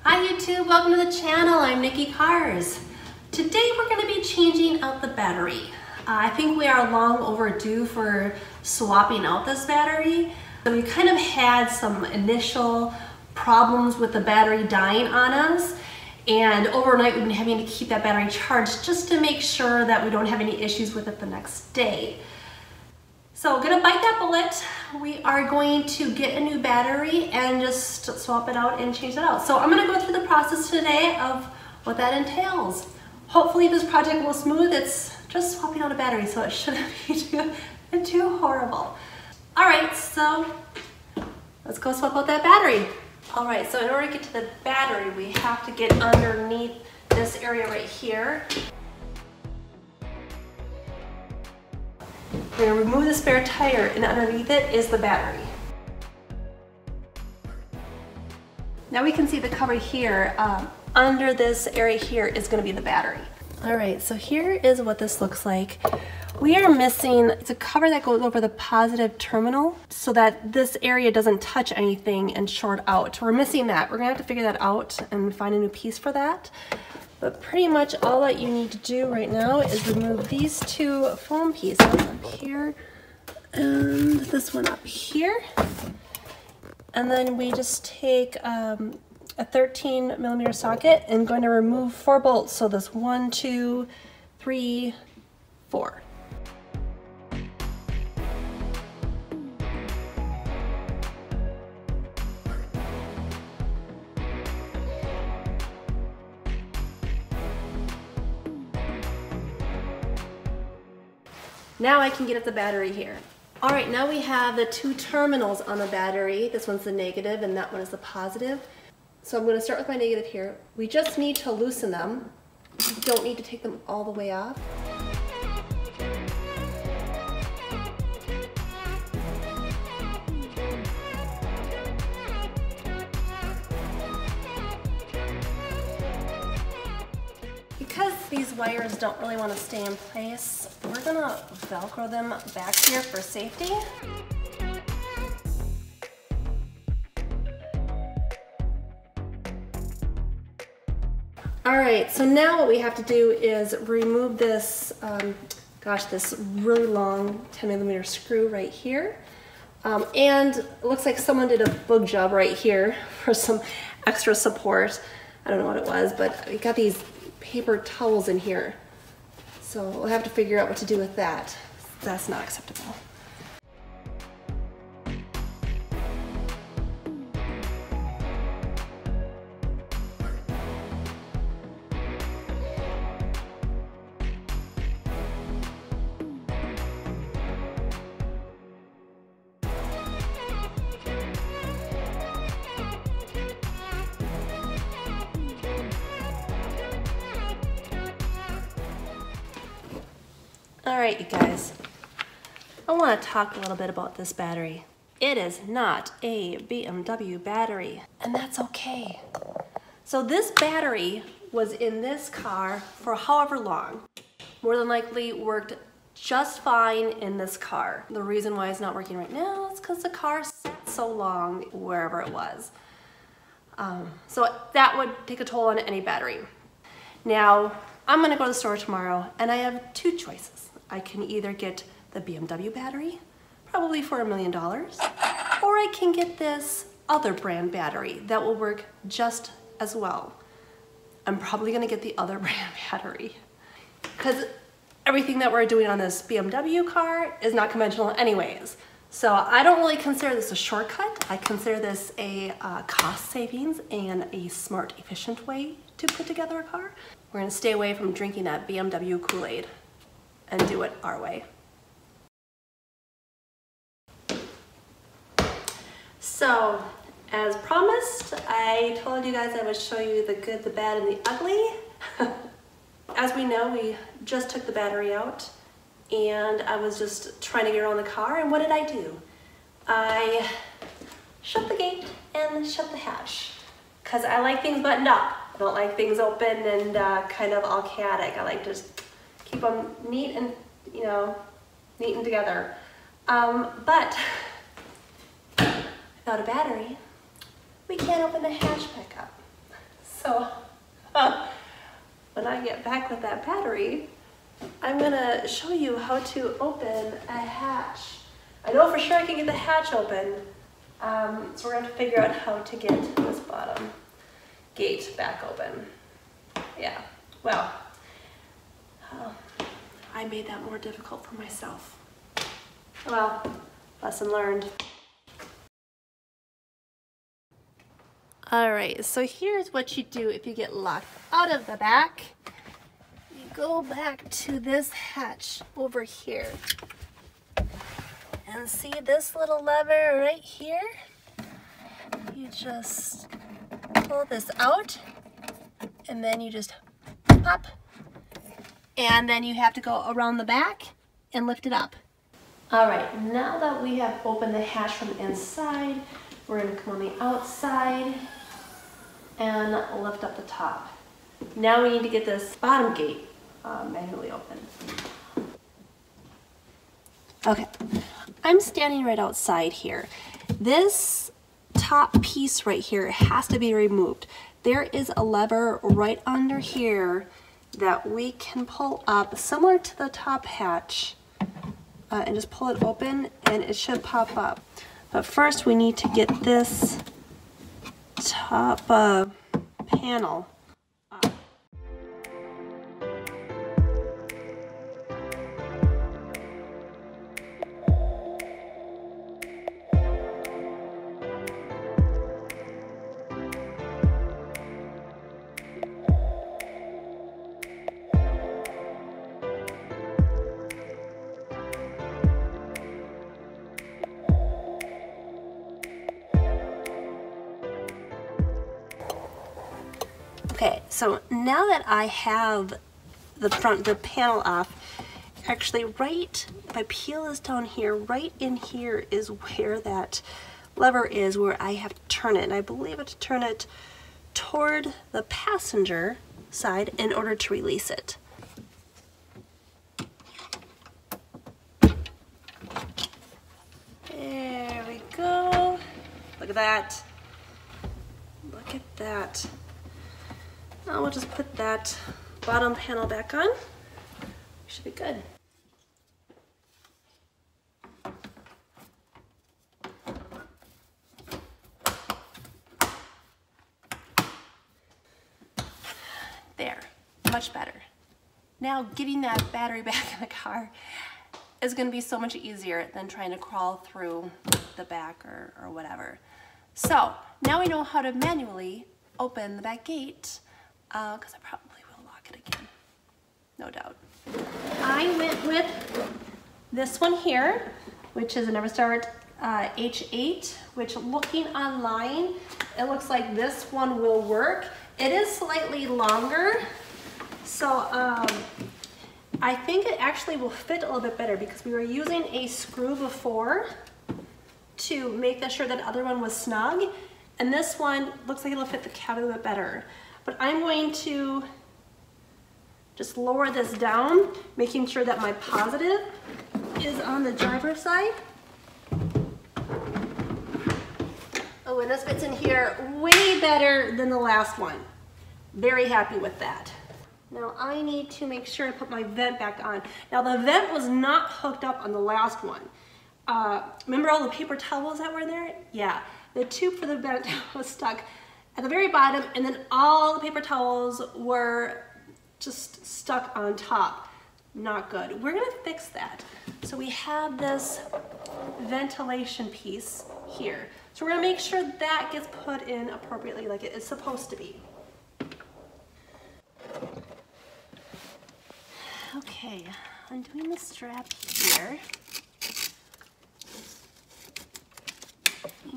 Hi YouTube, welcome to the channel. I'm Nicky Carz. Today we're going to be changing out the battery. I think we are long overdue for swapping out this battery. So we kind of had some initial problems with the battery dying on us, and overnight we've been having to keep that battery charged just to make sure that we don't have any issues with it the next day. So we're gonna bite that bullet. We are going to get a new battery and just swap it out and change it out. So I'm gonna go through the process today of what that entails. Hopefully this project will smooth. It's just swapping out a battery, so it shouldn't be too horrible. All right, so let's go swap out that battery. All right, so in order to get to the battery, we have to get underneath this area right here. We're going to remove the spare tire, and underneath it is the battery. Now we can see the cover here. Under this area here is going to be the battery. All right, so here is what this looks like. We are missing, it's a cover that goes over the positive terminal so that this area doesn't touch anything and short out. We're missing that. We're going to have to figure that out and find a new piece for that. But pretty much all that you need to do right now is remove these two foam pieces up here and this one up here. And then we just take a 13mm socket and going to remove 4 bolts. So this 1, 2, 3, 4. Now I can get at the battery here. All right, now we have the 2 terminals on the battery. This one's the negative and that one is the positive. So I'm going to start with my negative here. We just need to loosen them. You don't need to take them all the way off. Because these wires don't really want to stay in place, we're going to Velcro them back here for safety. All right, so now what we have to do is remove this, this really long 10mm screw right here. And it looks like someone did a bug job right here for some extra support. I don't know what it was, but we got these paper towels in here. So we'll have to figure out what to do with that. That's not acceptable. All right, you guys, I want to talk a little bit about this battery. It is not a BMW battery, and that's okay. So this battery was in this car for however long. More than likely worked just fine in this car. The reason why it's not working right now is because the car sat so long wherever it was. So that would take a toll on any battery. Now, I'm gonna go to the store tomorrow and I have 2 choices. I can either get the BMW battery, probably for $1 million, or I can get this other brand battery that will work just as well. I'm probably gonna get the other brand battery because everything that we're doing on this BMW car is not conventional anyways. So I don't really consider this a shortcut. I consider this a cost savings and a smart, efficient way to put together a car. We're gonna stay away from drinking that BMW Kool-Aid and do it our way. So, as promised, I told you guys I would show you the good, the bad, and the ugly. As we know, we just took the battery out and I was just trying to get around the car, and what did I do? I shut the gate and shut the hatch because I like things buttoned up. I don't like things open and kind of all chaotic. I like to just keep them neat and, neat and together. But without a battery, we can't open the hatch back up. So when I get back with that battery, I'm gonna show you how to open a hatch. I know for sure I can get the hatch open, so we're gonna have to figure out how to get this bottom gate back open. Yeah, well, I made that more difficult for myself. Well, lesson learned. All right, so here's what you do if you get locked out of the back. You go back to this hatch over here. And see this little lever right here? You just pull this out, and then you just pop. And then you have to go around the back and lift it up. All right, now that we have opened the hatch from the inside, we're gonna come on the outside and lift up the top. Now we need to get this bottom gate manually open. Okay, I'm standing right outside here. This top piece right here has to be removed. There is a lever right under here that we can pull up, similar to the top hatch, and just pull it open and it should pop up. But first we need to get this top panel up. Okay, so now that I have the panel off, actually right, if I peel this down here, right in here is where that lever is, where I have to turn it. And I believe I have to turn it toward the passenger side in order to release it. There we go. Look at that. Look at that. Now we'll just put that bottom panel back on. Should be good. There, much better. Now getting that battery back in the car is going to be so much easier than trying to crawl through the back or whatever. So now we know how to manually open the back gate. Because I probably will lock it again, no doubt. I went with this one here, which is an Everstart H8, which looking online, it looks like this one will work. It is slightly longer, so I think it actually will fit a little bit better because we were using a screw before to make sure that other one was snug, and this one looks like it'll fit the cab a little bit better. But I'm going to just lower this down, making sure that my positive is on the driver's side. Oh, and this fits in here way better than the last one. Very happy with that. Now I need to make sure I put my vent back on. Now the vent was not hooked up on the last one. Remember all the paper towels that were there? Yeah, the tube for the vent was stuck at the very bottom, and then all the paper towels were just stuck on top. Not good. We're gonna fix that. So we have this ventilation piece here. So we're gonna make sure that gets put in appropriately like it is supposed to be. Okay, undoing the strap here.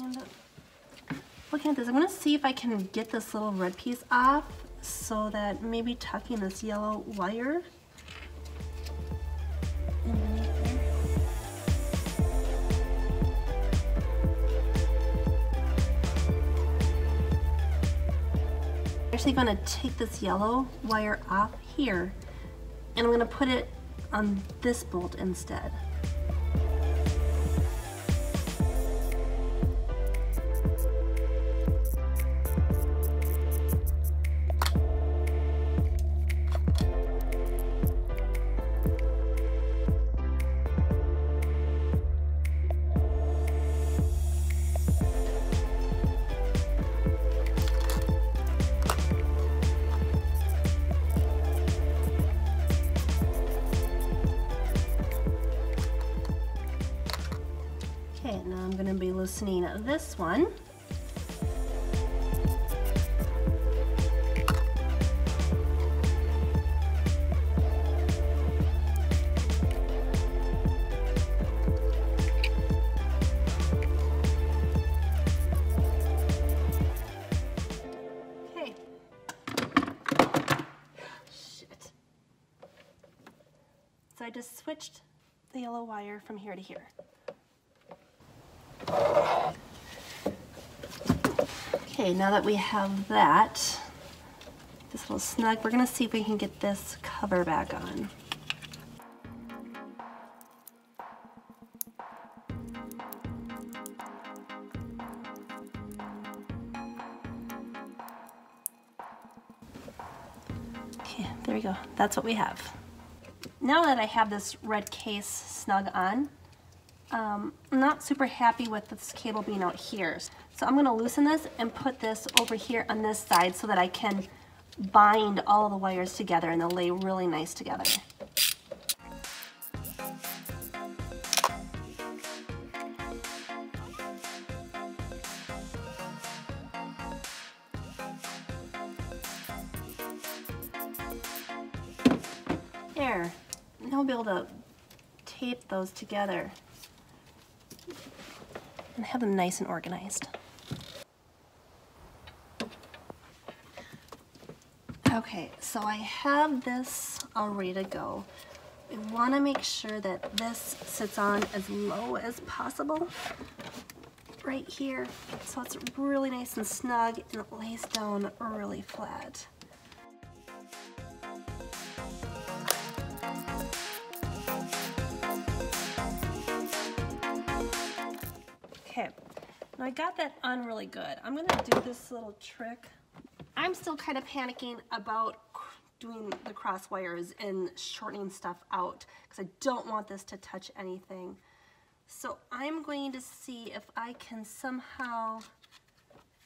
And looking at this, I'm gonna see if I can get this little red piece off so that maybe tucking this yellow wire underneath there. I'm actually gonna take this yellow wire off here and I'm gonna put it on this bolt instead. loosening this one. So I just switched the yellow wire from here to here. Okay, now that we have that, this little snug, we're gonna see if we can get this cover back on. Okay, there we go. That's what we have. Now that I have this red case snug on, I'm not super happy with this cable being out here. So I'm going to loosen this and put this over here on this side so that I can bind all of the wires together and they'll lay really nice together. There. Now we'll be able to tape those together and have them nice and organized. Okay, so I have this all ready to go. We want to make sure that this sits on as low as possible right here, so it's really nice and snug and it lays down really flat. Okay, now I got that on really good. I'm gonna do this little trick. I'm still kind of panicking about doing the cross wires and shortening stuff out because I don't want this to touch anything. So I'm going to see if I can somehow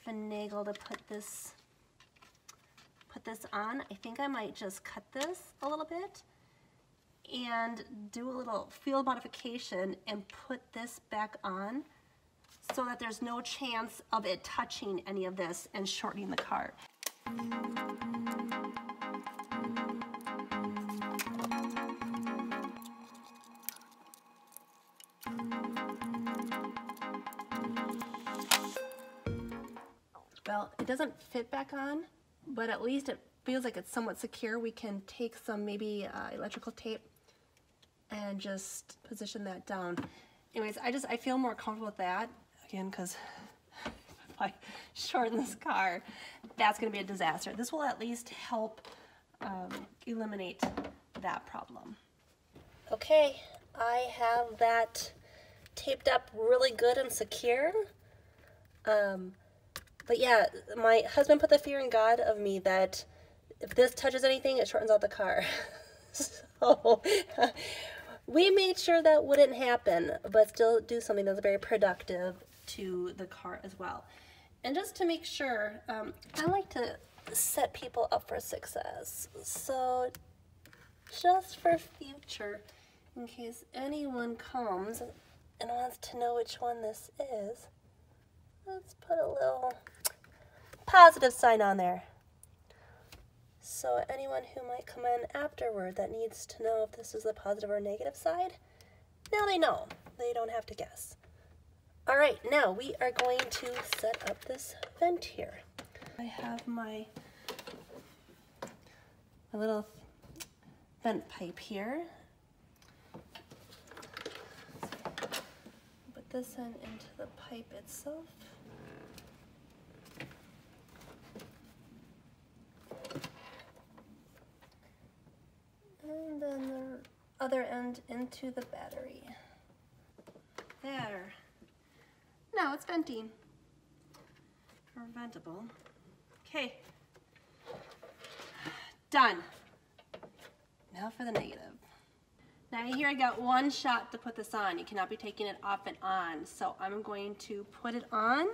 finagle to put this on. I think I might just cut this a little bit and do a little field modification and put this back on, so that there's no chance of it touching any of this and shortening the car. Well, it doesn't fit back on, but at least it feels like it's somewhat secure. We can take some maybe electrical tape and just position that down. Anyways, I feel more comfortable with that. Again, because if I shorten this car, that's going to be a disaster. This will at least help eliminate that problem. Okay, I have that taped up really good and secure. But yeah, my husband put the fear in God of me that if this touches anything, it shortens out the car. So we made sure that wouldn't happen, but still do something that's very productive to the car as well. And just to make sure, I like to set people up for success. So just for future, in case anyone comes and wants to know which one this is, let's put a little positive sign on there. So anyone who might come in afterward that needs to know if this is the positive or negative side, now they know. They don't have to guess. All right, now we are going to set up this vent here. I have my little vent pipe here. Put this in into the pipe itself. And then the other end into the battery. There. Now it's venting. Or ventable. Okay. Done. Now for the negative. Now here I got one shot to put this on. You cannot be taking it off and on. So I'm going to put it on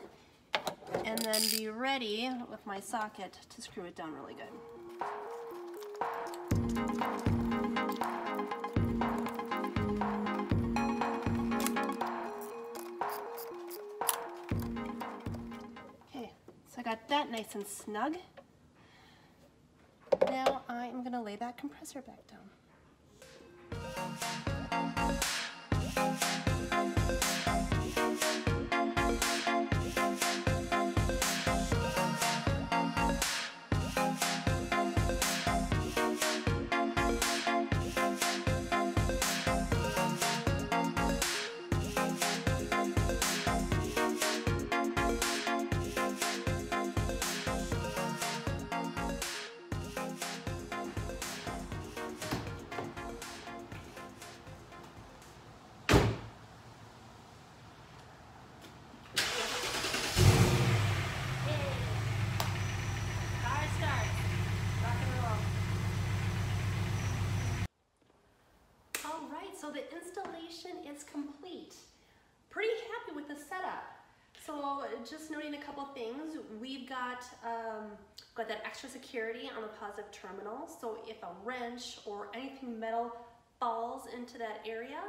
and then be ready with my socket to screw it down really good. got that nice and snug. Now I'm gonna lay that compressor back down. So the installation is complete. Pretty happy with the setup. So just noting a couple things, we've got that extra security on the positive terminal. So if a wrench or anything metal falls into that area,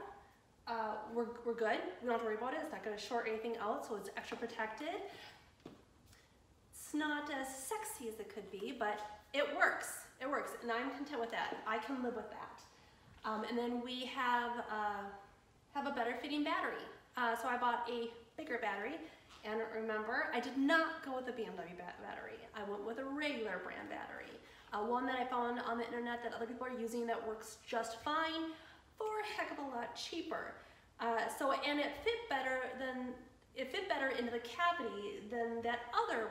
we're good. We don't have to worry about it. It's not going to short anything out, so it's extra protected. It's not as sexy as it could be, but it works. It works, and I'm content with that. I can live with that. And then we have a better fitting battery. So I bought a bigger battery, and remember, I did not go with a BMW battery. I went with a regular brand battery. One that I found on the internet that other people are using that works just fine for a heck of a lot cheaper. And it fit better into the cavity than that other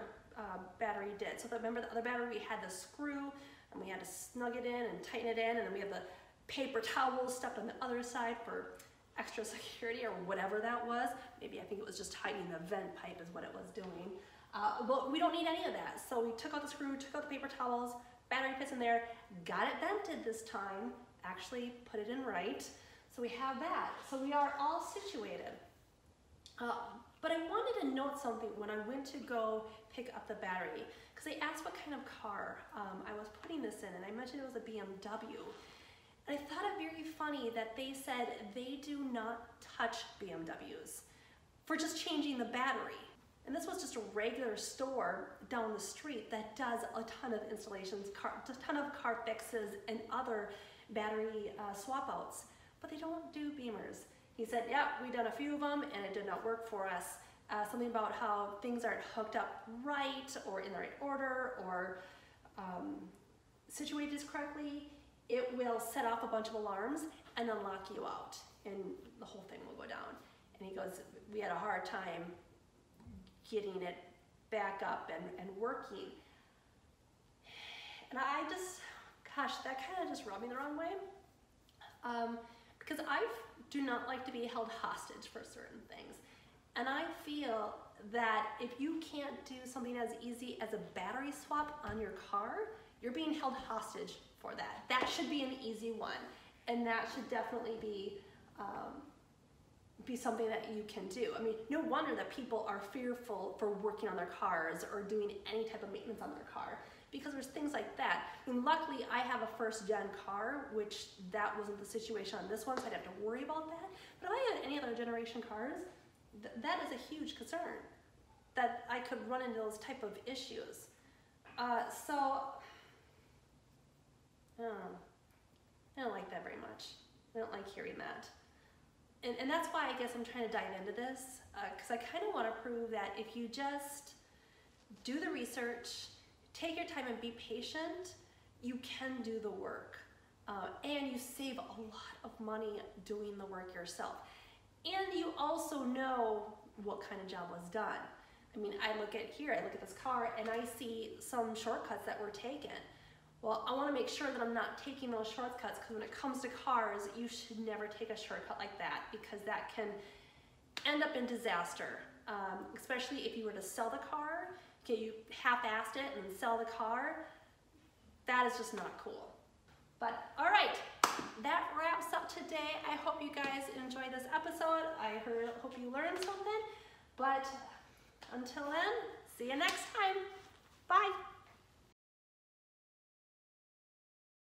battery did. So remember the other battery, we had the screw, and we had to snug it in and tighten it in, and then we have the paper towels stuffed on the other side for extra security or whatever that was. Maybe I think it was just hiding the vent pipe is what it was doing. But we don't need any of that. So we took out the screw, took out the paper towels, battery fits in there, got it vented this time, actually put it in right. So we have that. So we are all situated. But I wanted to note something when I went to go pick up the battery, because they asked what kind of car I was putting this in, and I mentioned it was a BMW. And I thought it very funny that they said they do not touch BMWs for just changing the battery. And this was just a regular store down the street that does a ton of installations, a ton of car fixes and other battery swap outs, but they don't do Beamers. He said, yeah, we've done a few of them and it did not work for us. Something about how things aren't hooked up right or in the right order or situated correctly. It will set off a bunch of alarms and then lock you out and the whole thing will go down. And he goes, we had a hard time getting it back up and working. And I just, gosh, that kind of just rubbed me the wrong way. Because I do not like to be held hostage for certain things. And I feel that if you can't do something as easy as a battery swap on your car, you're being held hostage for that. That should be an easy one. And that should definitely be something that you can do. I mean, no wonder that people are fearful for working on their cars or doing any type of maintenance on their car, because there's things like that. I mean, luckily I have a first gen car, which that wasn't the situation on this one, so I'd have to worry about that. But if I had any other generation cars, that is a huge concern, that I could run into those type of issues. So, I don't like that very much. I don't like hearing that. And that's why I guess I'm trying to dive into this, because I kind of want to prove that if you just do the research, take your time and be patient, you can do the work. And you save a lot of money doing the work yourself. And you also know what kind of job was done. I mean, I look at this car and I see some shortcuts that were taken. Well, I want to make sure that I'm not taking those shortcuts, because when it comes to cars, you should never take a shortcut like that, because that can end up in disaster. Especially if you were to sell the car, okay, you half-assed it and then sell the car, that is just not cool. But all right, that wraps up today. I hope you guys enjoyed this episode. I hope you learned something. But until then, see you next time. Bye.